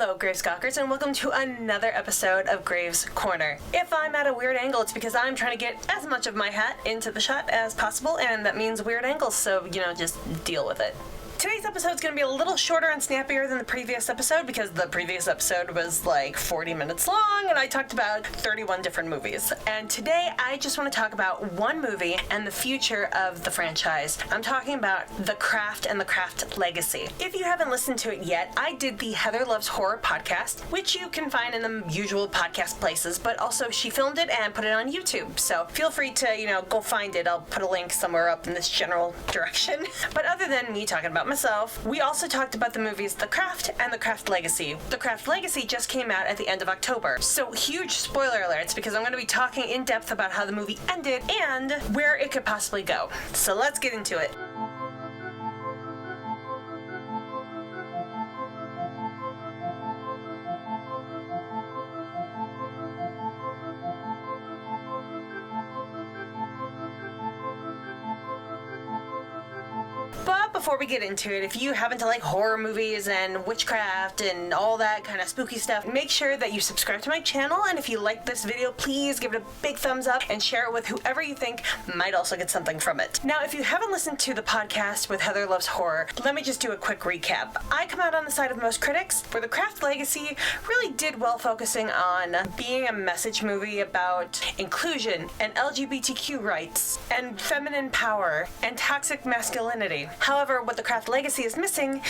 Hello, Graves Gawkers, and welcome to another episode of Graves Corner. If I'm at a weird angle, it's because I'm trying to get as much of my hat into the shot as possible, and that means weird angles, so, just deal with it. Today's episode is going to be a little shorter and snappier than the previous episode because the previous episode was like 40 minutes long and I talked about 31 different movies. And today I just want to talk about one movie and the future of the franchise. I'm talking about The Craft and The Craft Legacy. If you haven't listened to it yet, I did the Heather Loves Horror podcast, which you can find in the usual podcast places, but also she filmed it and put it on YouTube. So feel free to, go find it. I'll put a link somewhere up in this general direction. But other than me talking about myself, we also talked about the movies The Craft and The Craft Legacy. The Craft Legacy just came out at the end of October, so huge spoiler alerts because I'm going to be talking in depth about how the movie ended and where it could possibly go. So let's get into it. But before we get into it, if you happen to like horror movies and witchcraft and all that kind of spooky stuff, make sure that you subscribe to my channel, and if you like this video, please give it a big thumbs up and share it with whoever you think might also get something from it. Now, if you haven't listened to the podcast with Heather Loves Horror, let me just do a quick recap. I come out on the side of most critics, where The Craft Legacy really did well focusing on being a message movie about inclusion and LGBTQ rights and feminine power and toxic masculinity. However, what The Craft Legacy is missing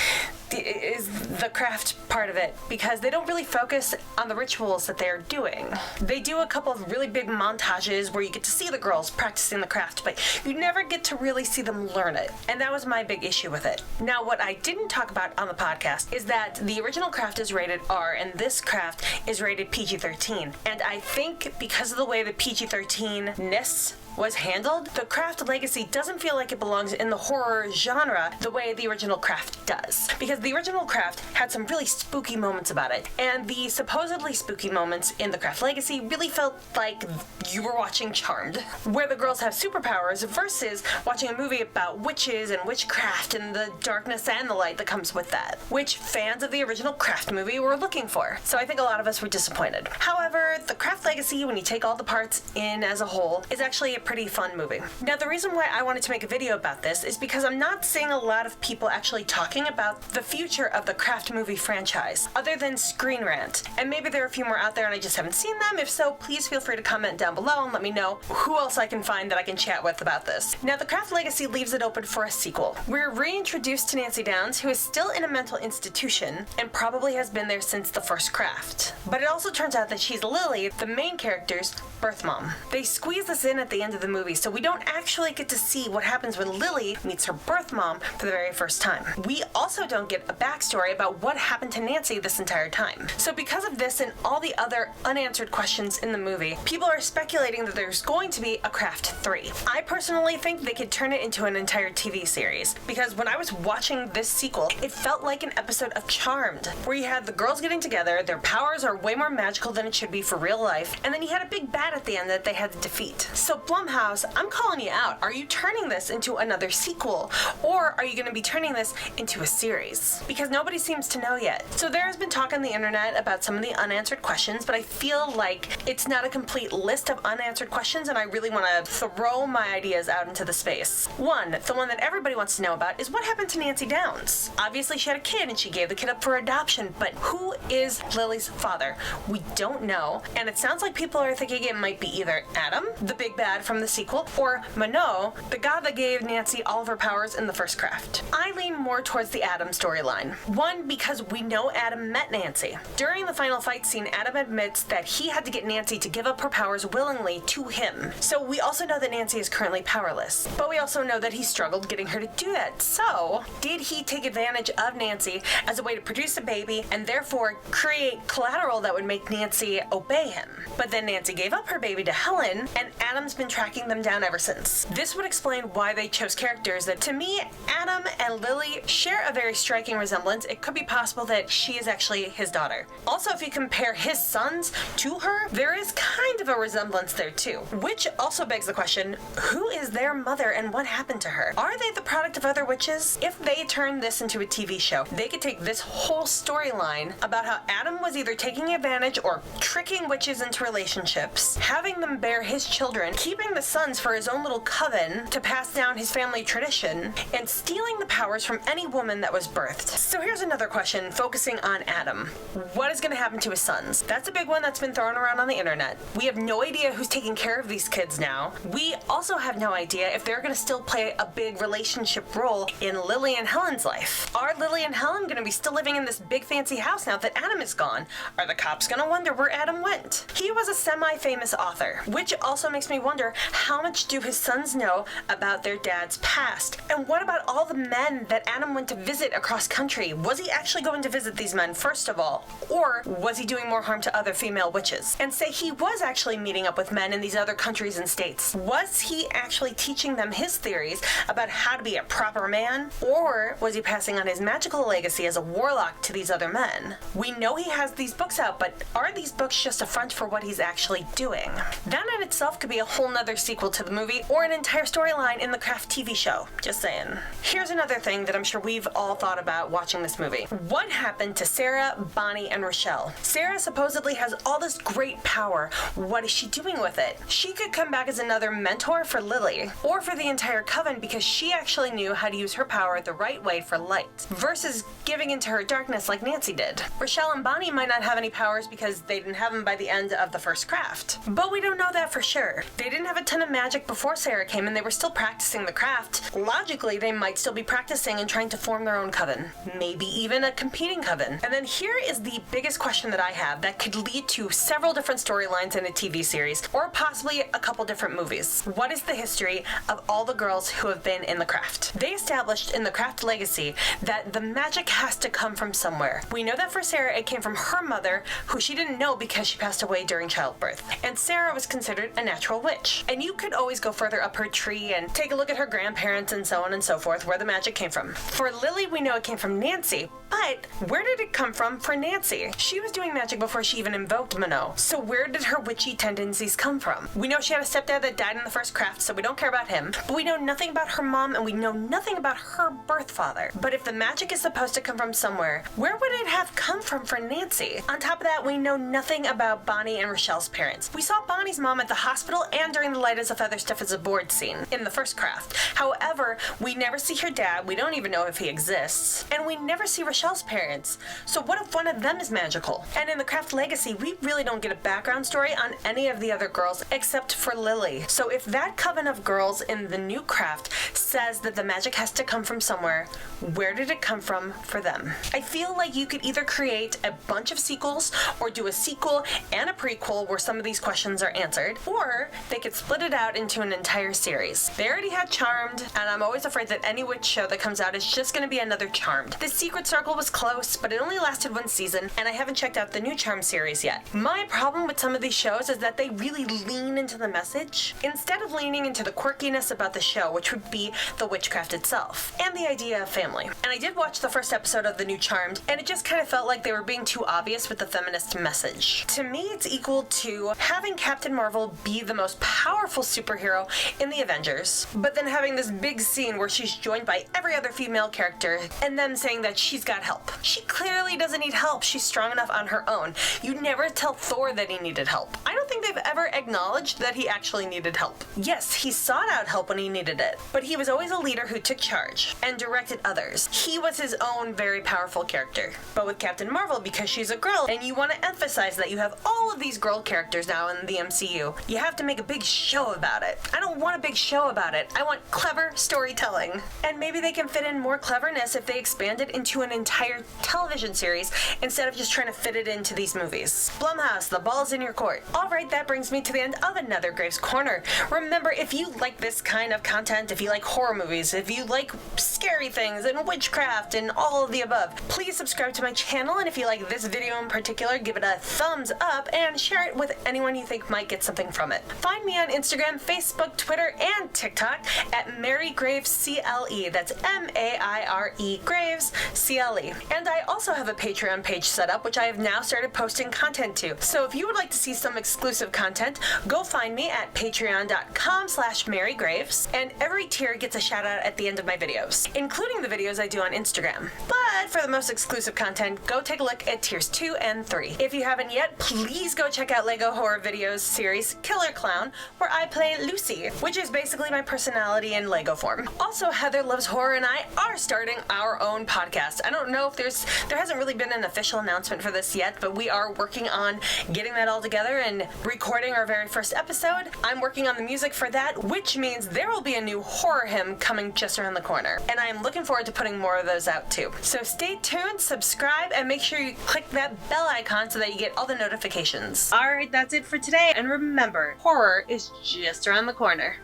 is the craft part of it, because they don't really focus on the rituals that they're doing. They do a couple of really big montages where you get to see the girls practicing the craft, but you never get to really see them learn it. And that was my big issue with it. Now, what I didn't talk about on the podcast is that the original craft is rated R and this craft is rated PG-13. And I think because of the way the PG-13-ness was handled, The Craft Legacy doesn't feel like it belongs in the horror genre the way the original Craft does. Because the original Craft had some really spooky moments about it, and the supposedly spooky moments in The Craft Legacy really felt like you were watching Charmed, where the girls have superpowers versus watching a movie about witches and witchcraft and the darkness and the light that comes with that, which fans of the original Craft movie were looking for. So I think a lot of us were disappointed. However, The Craft Legacy, when you take all the parts in as a whole, is actually a pretty fun movie. Now, the reason why I wanted to make a video about this is because I'm not seeing a lot of people actually talking about the future of the Craft movie franchise, other than Screen Rant. And maybe there are a few more out there and I just haven't seen them. If so, please feel free to comment down below and let me know who else I can find that I can chat with about this. Now, The Craft Legacy leaves it open for a sequel. We're reintroduced to Nancy Downs, who is still in a mental institution and probably has been there since the first Craft. But it also turns out that she's Lily, the main character's birth mom. They squeeze this in at the end of the movie, so we don't actually get to see what happens when Lily meets her birth mom for the very first time. We also don't get a backstory about what happened to Nancy this entire time. So because of this and all the other unanswered questions in the movie, people are speculating that there's going to be a Craft 3. I personally think they could turn it into an entire TV series, because when I was watching this sequel, it felt like an episode of Charmed, where you had the girls getting together, their powers are way more magical than it should be for real life, and then you had a big bad at the end that they had to defeat. So Blumhouse, I'm calling you out. Are you turning this into another sequel, or are you going to be turning this into a series? Because nobody seems to know yet. So there has been talk on the internet about some of the unanswered questions, but I feel like it's not a complete list of unanswered questions, and I really want to throw my ideas out into the space. One, the one that everybody wants to know about, is what happened to Nancy Downs? Obviously she had a kid and she gave the kid up for adoption, but who is Lily's father? We don't know, and it sounds like people are thinking it might be either Adam, the big bad from the sequel, or Mano, the god that gave Nancy all of her powers in the first Craft. I lean more towards the Adam storyline. One, because we know Adam met Nancy. During the final fight scene, Adam admits that he had to get Nancy to give up her powers willingly to him. So we also know that Nancy is currently powerless, but we also know that he struggled getting her to do that. So, did he take advantage of Nancy as a way to produce a baby and therefore create collateral that would make Nancy obey him? But then Nancy gave up her baby to Helen, and Adam's been trying tracking them down ever since. This would explain why they chose characters that, to me, Adam and Lily share a very striking resemblance. It could be possible that she is actually his daughter. Also, if you compare his sons to her, there is kind of a resemblance there too. Which also begs the question, who is their mother and what happened to her? Are they the product of other witches? If they turn this into a TV show, they could take this whole storyline about how Adam was either taking advantage or tricking witches into relationships, having them bear his children, keeping the sons for his own little coven to pass down his family tradition, and stealing the powers from any woman that was birthed. So here's another question focusing on Adam. What is going to happen to his sons? That's a big one that's been thrown around on the internet. We have no idea who's taking care of these kids now. We also have no idea if they're going to still play a big relationship role in Lily and Helen's life. Are Lily and Helen going to be still living in this big fancy house now that Adam is gone? Are the cops going to wonder where Adam went? He was a semi-famous author, which also makes me wonder, how much do his sons know about their dad's past? And what about all the men that Adam went to visit across country? Was he actually going to visit these men first of all? Or was he doing more harm to other female witches? And say he was actually meeting up with men in these other countries and states. Was he actually teaching them his theories about how to be a proper man? Or was he passing on his magical legacy as a warlock to these other men? We know he has these books out, but are these books just a front for what he's actually doing? That in itself could be a whole nother sequel to the movie or an entire storyline in the Craft TV show. Just saying. Here's another thing that I'm sure we've all thought about watching this movie. What happened to Sarah, Bonnie, and Rochelle? Sarah supposedly has all this great power. What is she doing with it? She could come back as another mentor for Lily, or for the entire coven because she actually knew how to use her power the right way for light, versus giving into her darkness like Nancy did. Rochelle and Bonnie might not have any powers because they didn't have them by the end of the first craft. But we don't know that for sure. They didn't have a ton of magic before Sarah came and they were still practicing the craft. Logically, they might still be practicing and trying to form their own coven. Maybe even a competing coven. And then here is the biggest question that I have that could lead to several different storylines in a TV series, or possibly a couple different movies. What is the history of all the girls who have been in the craft? They established in the Craft Legacy that the magic has to come from somewhere. We know that for Sarah, it came from her mother, who she didn't know because she passed away during childbirth. And Sarah was considered a natural witch. And you could always go further up her tree and take a look at her grandparents and so on and so forth, where the magic came from. For Lily, we know it came from Nancy, but where did it come from for Nancy? She was doing magic before she even invoked Minot. So where did her witchy tendencies come from? We know she had a stepdad that died in the first craft, so we don't care about him. But we know nothing about her mom, and we know nothing about her birth father. But if the magic is supposed to come from somewhere, where would it have come from for Nancy? On top of that, we know nothing about Bonnie and Rochelle's parents. We saw Bonnie's mom at the hospital and during the Light as a Feather Stiff as a Board scene in the first craft. However, we never see her dad, we don't even know if he exists, and we never see Rochelle's parents. So what if one of them is magical? And in the Craft Legacy, we really don't get a background story on any of the other girls except for Lily. So if that coven of girls in the new craft says that the magic has to come from somewhere, where did it come from for them? I feel like you could either create a bunch of sequels or do a sequel and a prequel where some of these questions are answered, or they could split it out into an entire series. They already had Charmed, and I'm always afraid that any witch show that comes out is just going to be another Charmed. The Secret Circle was close, but it only lasted one season, and I haven't checked out the new Charmed series yet. My problem with some of these shows is that they really lean into the message, instead of leaning into the quirkiness about the show, which would be the witchcraft itself, and the idea of family. And I did watch the first episode of the new Charmed, and it just kind of felt like they were being too obvious with the feminist message. To me, it's equal to having Captain Marvel be the most powerful superhero in the Avengers, but then having this big scene where she's joined by every other female character, and them saying that she's got help. She clearly doesn't need help. She's strong enough on her own. You never tell Thor that he needed help. I don't think they've ever acknowledged that he actually needed help. Yes, he sought out help when he needed it, but he was always a leader who took charge and directed others. He was his own very powerful character. But with Captain Marvel, because she's a girl, and you want to emphasize that you have all of these girl characters now in the MCU, you have to make a big show about it. I don't want a big show about it. I want clever storytelling. And maybe they can fit in more cleverness if they expand it into an entire entire television series instead of just trying to fit it into these movies. Blumhouse, the ball's in your court. Alright, that brings me to the end of another Graves Corner. Remember, if you like this kind of content, if you like horror movies, if you like scary things and witchcraft and all of the above, please subscribe to my channel, and if you like this video in particular, give it a thumbs up and share it with anyone you think might get something from it. Find me on Instagram, Facebook, Twitter, and TikTok at Mary Graves CLE. That's M-A-I-R-E Graves CLE. And I also have a Patreon page set up, which I have now started posting content to. So if you would like to see some exclusive content, go find me at patreon.com/MaryGraves, and every tier gets a shout out at the end of my videos, including the videos I do on Instagram. But for the most exclusive content, go take a look at tiers 2 and 3. If you haven't yet, please go check out Lego Horror Videos series Killer Clown, where I play Lucy, which is basically my personality in Lego form. Also, Heather Loves Horror and I are starting our own podcast. I don't know if there hasn't really been an official announcement for this yet, but we are working on getting that all together and recording our very first episode. I'm working on the music for that, which means there will be a new horror hymn coming just around the corner. And I am looking forward to putting more of those out too. So stay tuned, subscribe, and make sure you click that bell icon so that you get all the notifications. Alright, that's it for today. And remember, horror is just around the corner.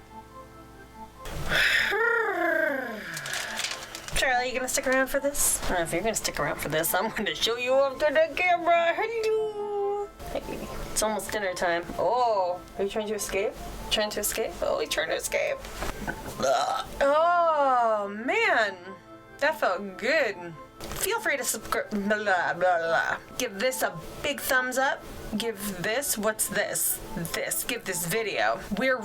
Charlie, you gonna stick around for this? If you're gonna stick around for this, I'm gonna show you up to the camera. Hello. Hey, it's almost dinner time. Oh, are you trying to escape? Trying to escape? Oh, he's trying to escape. Oh, man. That felt good. Feel free to subscribe. Blah, blah, blah. Give this a big thumbs up. Give this, what's this? This. Give this video. We're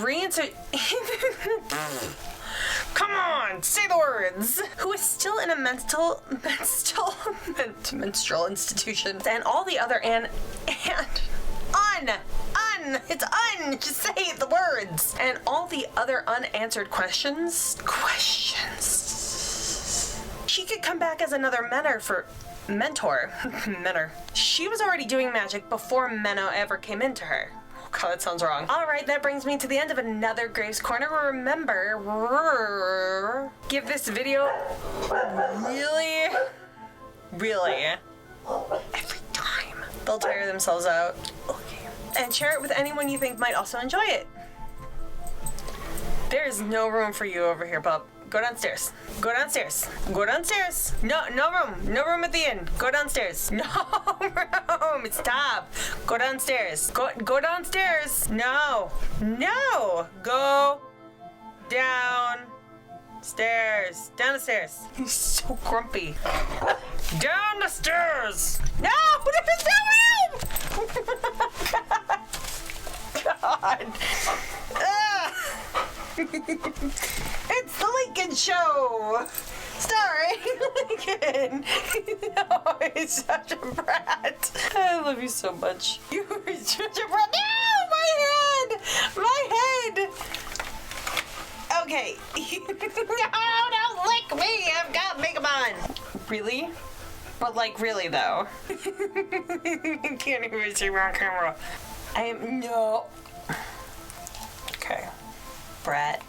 Come on, say the words. Who is still in a menstrual institution, and all the other just say the words. And all the other unanswered questions. She could come back as another mentor. She was already doing magic before Menno ever came into her. God, that sounds wrong. Alright, that brings me to the end of another Graves Corner. Remember, give this video really every time. They'll tire themselves out. Okay. And share it with anyone you think might also enjoy it. There is no room for you over here, pup. Go downstairs. Go downstairs. Go downstairs. No room. No room at the end. Go downstairs. No room. Stop. Go downstairs. Go downstairs. No. Go downstairs. Down the stairs. He's so grumpy. Down the stairs. No, there's no room. God. It's the Lincoln Show! Starring Lincoln! No, he's such a brat. I love you so much. You are such a brat. No! My head! Okay. No, don't lick me! I've got makeup on! Really? But really though. You can't even see me on camera. No. Okay. Brat.